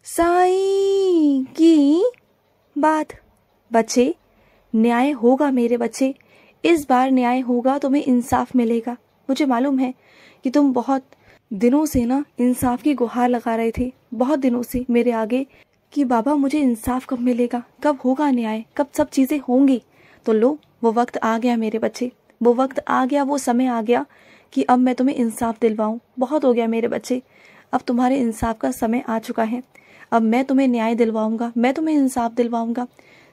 साईं की बात। बच्चे, न्याय होगा मेरे बच्चे, इस बार न्याय होगा, तुम्हें इंसाफ मिलेगा। मुझे मालूम है कि तुम बहुत दिनों से ना इंसाफ की गुहार लगा रहे थे, बहुत दिनों से मेरे आगे, कि बाबा मुझे इंसाफ कब मिलेगा, कब होगा न्याय, कब सब चीज़ें होंगी। तो लो, वो वक्त आ गया मेरे बच्चे, वो वक्त आ गया, वो समय आ गया कि अब मैं तुम्हें इंसाफ दिलवाऊं। बहुत हो गया मेरे बच्चे, अब तुम्हारे इंसाफ का समय आ चुका है। अब मैं तुम्हें न्याय दिलवाऊंगा, मैं तुम्हें इंसाफ दिलवाऊंगा।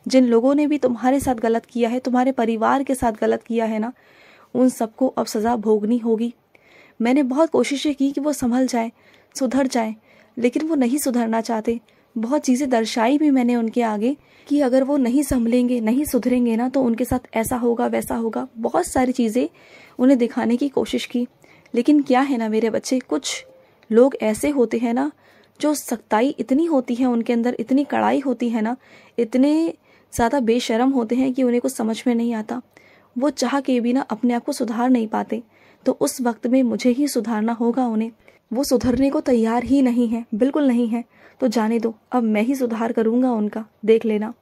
जिन लोगों ने भी तुम्हारे साथ गलत किया है, तुम्हारे परिवार के साथ गलत किया है ना, उन सबको अब सज़ा भोगनी होगी। मैंने बहुत कोशिशें की कि वो संभल जाए, सुधर जाए, लेकिन वो नहीं सुधरना चाहते। बहुत चीज़ें दर्शाई भी मैंने उनके आगे कि अगर वो नहीं संभलेंगे, नहीं सुधरेंगे ना, तो उनके साथ ऐसा होगा, वैसा होगा। बहुत सारी चीज़ें उन्हें दिखाने की कोशिश की, लेकिन क्या है ना मेरे बच्चे, कुछ लोग ऐसे होते हैं ना, जो सख्ताई इतनी होती है उनके अंदर, इतनी कड़ाई होती है ना, इतने ज़्यादा बेशर्म होते हैं कि उन्हें कुछ समझ में नहीं आता। वो चाह के भी ना अपने आप को सुधार नहीं पाते। तो उस वक्त में मुझे ही सुधारना होगा उन्हें। वो सुधरने को तैयार ही नहीं है, बिल्कुल नहीं है। तो जाने दो, अब मैं ही सुधार करूँगा उनका, देख लेना।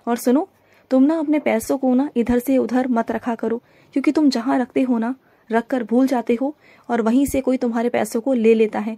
और सुनो, तुम ना अपने पैसों को ना इधर से उधर मत रखा करो, क्योंकि तुम जहाँ रखते हो ना, रख कर भूल जाते हो, और वहीं से कोई तुम्हारे पैसों को ले लेता है,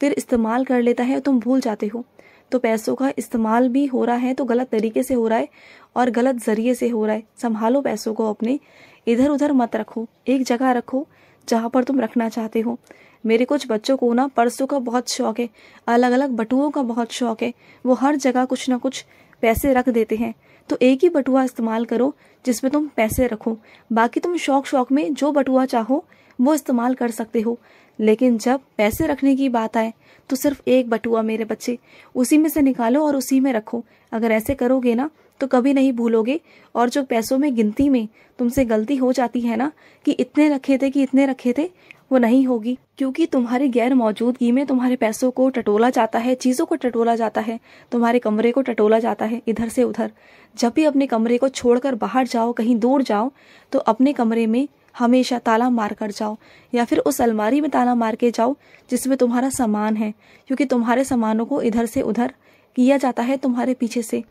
फिर इस्तेमाल कर लेता है, तुम भूल जाते हो। तो पैसों का इस्तेमाल भी हो रहा है तो गलत तरीके से हो रहा है, और गलत जरिए से हो रहा है। संभालो पैसों को अपने, इधर उधर मत रखो, एक जगह रखो जहाँ पर तुम रखना चाहते हो। मेरे कुछ बच्चों को ना पर्सों का बहुत शौक है, अलग अलग बटुओं का बहुत शौक है। वो हर जगह कुछ ना कुछ पैसे रख देते हैं। तो एक ही बटुआ इस्तेमाल करो जिसमें तुम पैसे रखो। बाकी तुम शौक शौक में जो बटुआ चाहो वो इस्तेमाल कर सकते हो, लेकिन जब पैसे रखने की बात आए तो सिर्फ एक बटुआ मेरे बच्चे, उसी में से निकालो और उसी में रखो। अगर ऐसे करोगे ना तो कभी नहीं भूलोगे। और जो पैसों में गिनती में तुमसे गलती हो जाती है ना, कि इतने रखे थे, कि इतने रखे थे, वो नहीं होगी, क्योंकि तुम्हारी गैर मौजूदगी में तुम्हारे पैसों को टटोला जाता है, चीज़ों को टटोला जाता है, तुम्हारे कमरे को टटोला जाता है इधर से उधर। जब भी अपने कमरे को छोड़कर बाहर जाओ, कहीं दूर जाओ, तो अपने कमरे में हमेशा ताला मार कर जाओ, या फिर उस अलमारी में ताला मार के जाओ जिसमें तुम्हारा सामान है, क्योंकि तुम्हारे सामानों को इधर से उधर किया जाता है तुम्हारे पीछे से।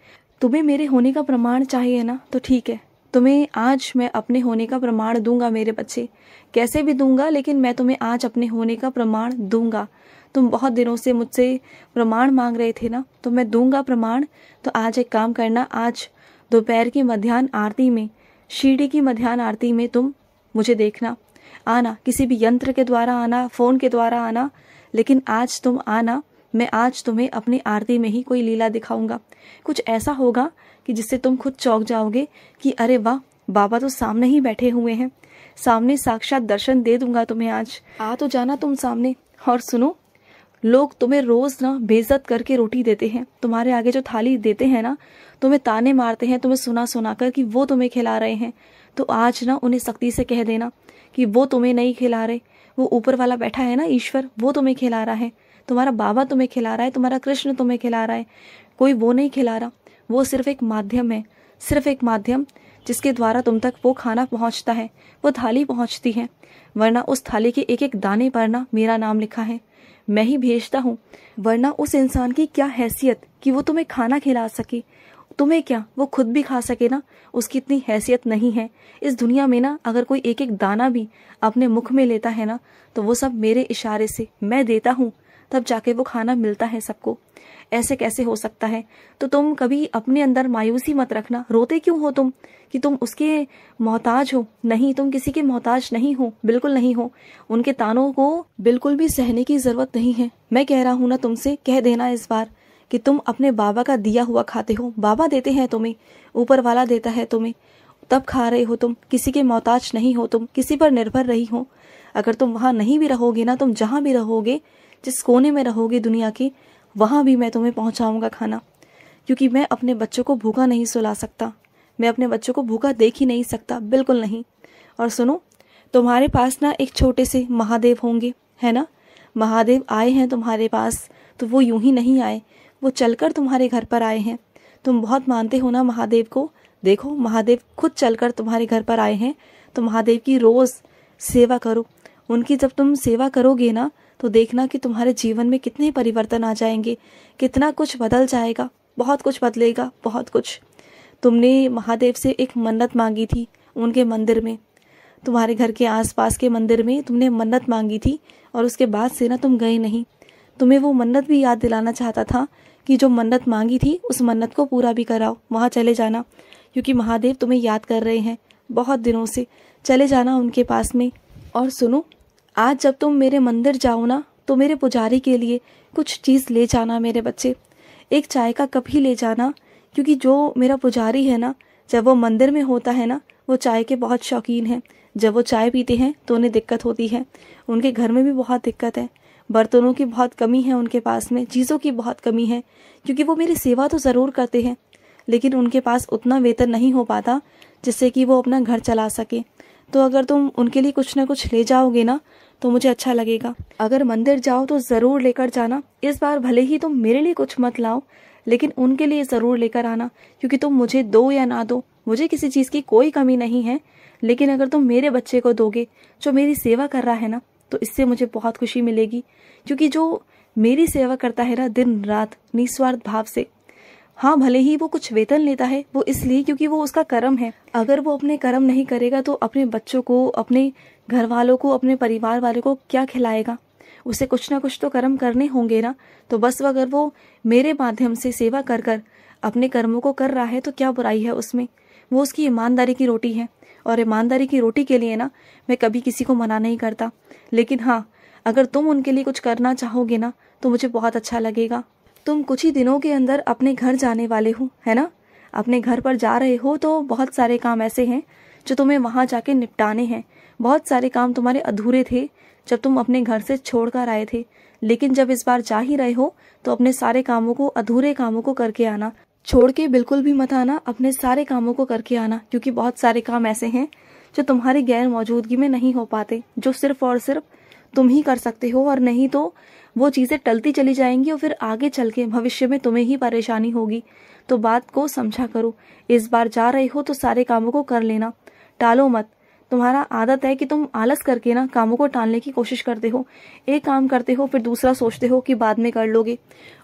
तुम्हें मेरे होने का प्रमाण चाहिए ना, तो ठीक है, तुम्हें आज मैं अपने होने का प्रमाण दूंगा मेरे बच्चे, कैसे भी दूंगा, लेकिन मैं तुम्हें आज अपने होने का प्रमाण दूंगा। तुम बहुत दिनों से मुझसे प्रमाण मांग रहे थे ना, तो मैं दूंगा प्रमाण। तो आज एक काम करना, आज दोपहर की मध्याह्न आरती में, शीढ़ी की मध्याह्न आरती में तुम मुझे देखना, आना, किसी भी यंत्र के द्वारा आना, फोन के द्वारा आना, लेकिन आज तुम आना। मैं आज तुम्हें अपनी आरती में ही कोई लीला दिखाऊंगा। कुछ ऐसा होगा कि जिससे तुम खुद चौंक जाओगे कि अरे वाह, बाबा तो सामने ही बैठे हुए हैं, सामने साक्षात दर्शन दे दूंगा तुम्हें आज। आ तो जाना तुम सामने। और सुनो, लोग तुम्हें रोज ना बेइज्जत करके रोटी देते हैं, तुम्हारे आगे जो थाली देते हैं ना, तुम्हें ताने मारते हैं, तुम्हें सुना सुना कर कि वो तुम्हें खिला रहे हैं। तो आज ना उन्हें सख्ती से कह देना कि वो तुम्हें नहीं खिला रहे, वो ऊपर वाला बैठा है ना, ईश्वर, वो तुम्हें खिला रहा है। तुम्हारा बाबा तुम्हें खिला रहा है, तुम्हारा कृष्ण तुम्हें खिला रहा है, कोई वो नहीं खिला रहा। वो सिर्फ एक माध्यम है, सिर्फ एक माध्यम, जिसके द्वारा तुम तक वो खाना पहुंचता है, वो थाली पहुंचती है। वरना उस थाली के एक एक दाने पर ना मेरा नाम लिखा है, मैं ही भेजता हूँ। वरना उस इंसान की क्या हैसियत कि वो तुम्हें खाना खिला सके, तुम्हें क्या वो खुद भी खा सके ना, उसकी इतनी हैसियत नहीं है इस दुनिया में ना। अगर कोई एक एक दाना भी अपने मुख में लेता है ना, तो वो सब मेरे इशारे से मैं देता हूँ, तब जाके वो खाना मिलता है सबको। ऐसे कैसे हो सकता है? तो तुम कभी अपने अंदर मायूसी मत रखना। रोते क्यों हो तुम कि तुम उसके मोहताज हो? नहीं, तुम किसी के मोहताज नहीं हो, बिल्कुल नहीं हो। उनके तानों को बिल्कुल भी सहने की जरूरत नहीं है। मैं कह रहा हूँ ना तुमसे, कह देना इस बार कि तुम अपने बाबा का दिया हुआ खाते हो। बाबा देते हैं तुम्हें, ऊपर वाला देता है तुम्हें, तब खा रहे हो तुम। किसी के मोहताज नहीं हो तुम, किसी पर निर्भर रही हो। अगर तुम वहां नहीं भी रहोगे ना, तुम जहां भी रहोगे, जिस कोने में रहोगे दुनिया के, वहां भी मैं तुम्हें पहुंचाऊंगा खाना, क्योंकि मैं अपने बच्चों को भूखा नहीं सुला सकता, मैं अपने बच्चों को भूखा देख ही नहीं सकता, बिल्कुल नहीं। और सुनो, तुम्हारे पास ना एक छोटे से महादेव होंगे, है ना? महादेव आए हैं तुम्हारे पास तो वो यूं ही नहीं आए, वो चलकर तुम्हारे घर पर आए हैं। तुम बहुत मानते हो ना महादेव को, देखो महादेव खुद चलकर तुम्हारे घर पर आए हैं। तो महादेव की रोज सेवा करो। उनकी जब तुम सेवा करोगे ना, तो देखना कि तुम्हारे जीवन में कितने परिवर्तन आ जाएंगे, कितना कुछ बदल जाएगा, बहुत कुछ बदलेगा, बहुत कुछ। तुमने महादेव से एक मन्नत मांगी थी उनके मंदिर में, तुम्हारे घर के आसपास के मंदिर में तुमने मन्नत मांगी थी, और उसके बाद से ना तुम गए नहीं। तुम्हें वो मन्नत भी याद दिलाना चाहता था कि जो मन्नत मांगी थी उस मन्नत को पूरा भी कराओ, वहाँ चले जाना, क्योंकि महादेव तुम्हें याद कर रहे हैं बहुत दिनों से। चले जाना उनके पास में। और सुनो, आज जब तुम मेरे मंदिर जाओ ना, तो मेरे पुजारी के लिए कुछ चीज़ ले जाना मेरे बच्चे। एक चाय का कप ही ले जाना, क्योंकि जो मेरा पुजारी है ना, जब वो मंदिर में होता है ना, वो चाय के बहुत शौकीन हैं। जब वो चाय पीते हैं तो उन्हें दिक्कत होती है, उनके घर में भी बहुत दिक्कत है, बर्तनों की बहुत कमी है उनके पास में, चीज़ों की बहुत कमी है, क्योंकि वो मेरी सेवा तो ज़रूर करते हैं, लेकिन उनके पास उतना वेतन नहीं हो पाता जिससे कि वो अपना घर चला सके। तो अगर तुम उनके लिए कुछ ना कुछ ले जाओगे ना, तो मुझे अच्छा लगेगा। अगर मंदिर जाओ तो ज़रूर लेकर जाना। इस बार भले ही तुम मेरे लिए कुछ मत लाओ, लेकिन उनके लिए ज़रूर लेकर आना, क्योंकि तुम मुझे दो या ना दो, मुझे किसी चीज़ की कोई कमी नहीं है, लेकिन अगर तुम मेरे बच्चे को दोगे जो मेरी सेवा कर रहा है ना, तो इससे मुझे बहुत खुशी मिलेगी। क्योंकि जो मेरी सेवा करता है ना दिन रात निस्वार्थ भाव से, हाँ भले ही वो कुछ वेतन लेता है, वो इसलिए क्योंकि वो उसका कर्म है। अगर वो अपने कर्म नहीं करेगा तो अपने बच्चों को, अपने घर वालों को, अपने परिवार वालों को क्या खिलाएगा? उसे कुछ ना कुछ तो कर्म करने होंगे ना। तो बस अगर वो मेरे माध्यम से सेवा कर कर अपने कर्मों को कर रहा है तो क्या बुराई है उसमें? वो उसकी ईमानदारी की रोटी है, और ईमानदारी की रोटी के लिए ना मैं कभी किसी को मना नहीं करता। लेकिन हाँ, अगर तुम उनके लिए कुछ करना चाहोगे ना, तो मुझे बहुत अच्छा लगेगा। तुम कुछ ही दिनों के अंदर अपने घर जाने वाले हो, है ना? अपने घर पर जा रहे हो, तो बहुत सारे काम ऐसे हैं जो तुम्हें वहाँ जाके निपटाने हैं। बहुत सारे काम तुम्हारे अधूरे थे जब तुम अपने घर से छोड़ कर आए थे, लेकिन जब इस बार जा ही रहे हो तो अपने सारे कामों को, अधूरे कामों को करके आना। छोड़ के बिल्कुल भी मत आना, अपने सारे कामों को करके आना, क्योंकि बहुत सारे काम ऐसे हैं जो तुम्हारी गैर मौजूदगी में नहीं हो पाते, जो सिर्फ और सिर्फ तुम ही कर सकते हो, और नहीं तो वो चीज़ें टलती चली जाएंगी और फिर आगे चल के भविष्य में तुम्हें ही परेशानी होगी। तो बात को समझा करो। इस बार जा रहे हो तो सारे कामों को कर लेना, टालो मत। तुम्हारा आदत है कि तुम आलस करके ना कामों को टालने की कोशिश करते हो। एक काम करते हो फिर दूसरा सोचते हो कि बाद में कर लोगे,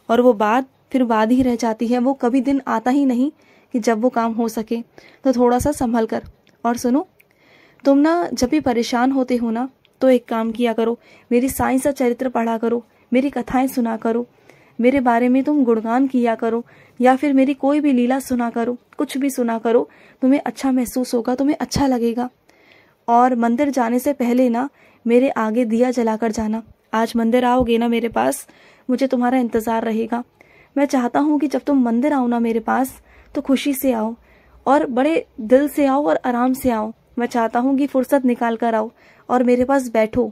और वो बात फिर बाद ही रह जाती है। वो कभी दिन आता ही नहीं कि जब वो काम हो सके। तो थोड़ा सा संभल कर। और सुनो, तुम ना जब भी परेशान होते हो ना, तो एक काम किया करो, मेरी साईं सा चरित्र पढ़ा करो, मेरी कथाएं सुना करो, मेरे बारे में तुम गुणगान किया करो, या फिर मेरी कोई भी लीला सुना करो, कुछ भी सुना करो। तुम्हें अच्छा महसूस होगा, तुम्हें अच्छा लगेगा। और मंदिर जाने से पहले ना मेरे आगे दिया जलाकर जाना। आज मंदिर आओगे ना मेरे पास, मुझे तुम्हारा इंतज़ार रहेगा। मैं चाहता हूँ कि जब तुम मंदिर आओ ना मेरे पास, तो खुशी से आओ, और बड़े दिल से आओ, और आराम से आओ। मैं चाहता हूँ कि फुर्सत निकाल कर आओ और मेरे पास बैठो,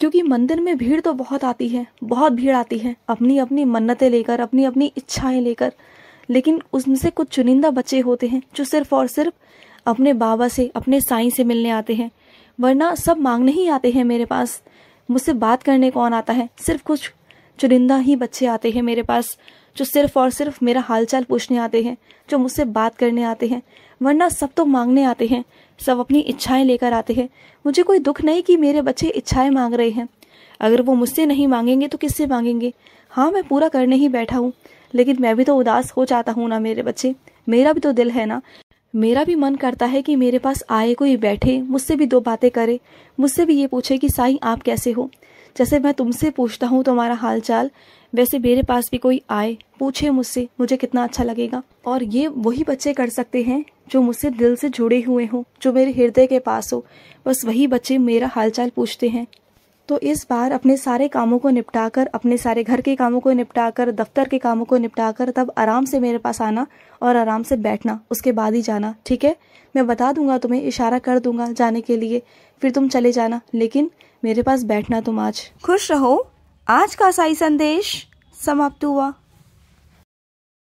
क्योंकि मंदिर में भीड़ तो बहुत आती है, बहुत भीड़ आती है, अपनी अपनी मन्नतें लेकर, अपनी अपनी इच्छाएं लेकर। लेकिन उसमें से कुछ चुनिंदा बच्चे होते हैं जो सिर्फ और सिर्फ अपने बाबा से, अपने साईं से मिलने आते हैं, वरना सब मांगने ही आते हैं मेरे पास। मुझसे बात करने कौन आता है? सिर्फ कुछ चुनिंदा ही बच्चे आते हैं मेरे पास, जो सिर्फ और सिर्फ मेरा हालचाल पूछने आते हैं, जो मुझसे बात करने आते हैं, वरना सब तो मांगने आते हैं, सब अपनी इच्छाएं लेकर आते हैं। मुझे कोई दुख नहीं कि मेरे बच्चे इच्छाएं मांग रहे हैं। अगर वो मुझसे नहीं मांगेंगे तो किससे मांगेंगे? हाँ, मैं पूरा करने ही बैठा हूँ, लेकिन मैं भी तो उदास हो जाता हूँ ना मेरे बच्चे। मेरा भी तो दिल है ना, मेरा भी मन करता है कि मेरे पास आए, कोई बैठे, मुझसे भी दो बातें करे, मुझसे भी ये पूछे कि साईं आप कैसे हो। जैसे मैं तुमसे पूछता हूँ तुम्हारा हाल चाल, वैसे मेरे पास भी कोई आए, पूछे मुझसे, मुझे कितना अच्छा लगेगा। और ये वही बच्चे कर सकते हैं जो मुझसे दिल से जुड़े हुए हों, जो मेरे हृदय के पास हो। बस वही बच्चे मेरा हालचाल पूछते हैं। तो इस बार अपने सारे कामों को निपटाकर, अपने सारे घर के कामों को निपटाकर, दफ्तर के कामों को निपटाकर, तब आराम से मेरे पास आना और आराम से बैठना, उसके बाद ही जाना, ठीक है? मैं बता दूंगा तुम्हें, इशारा कर दूंगा जाने के लिए, फिर तुम चले जाना, लेकिन मेरे पास बैठना तुम आज। खुश रहो। आज का साई संदेश समाप्त हुआ।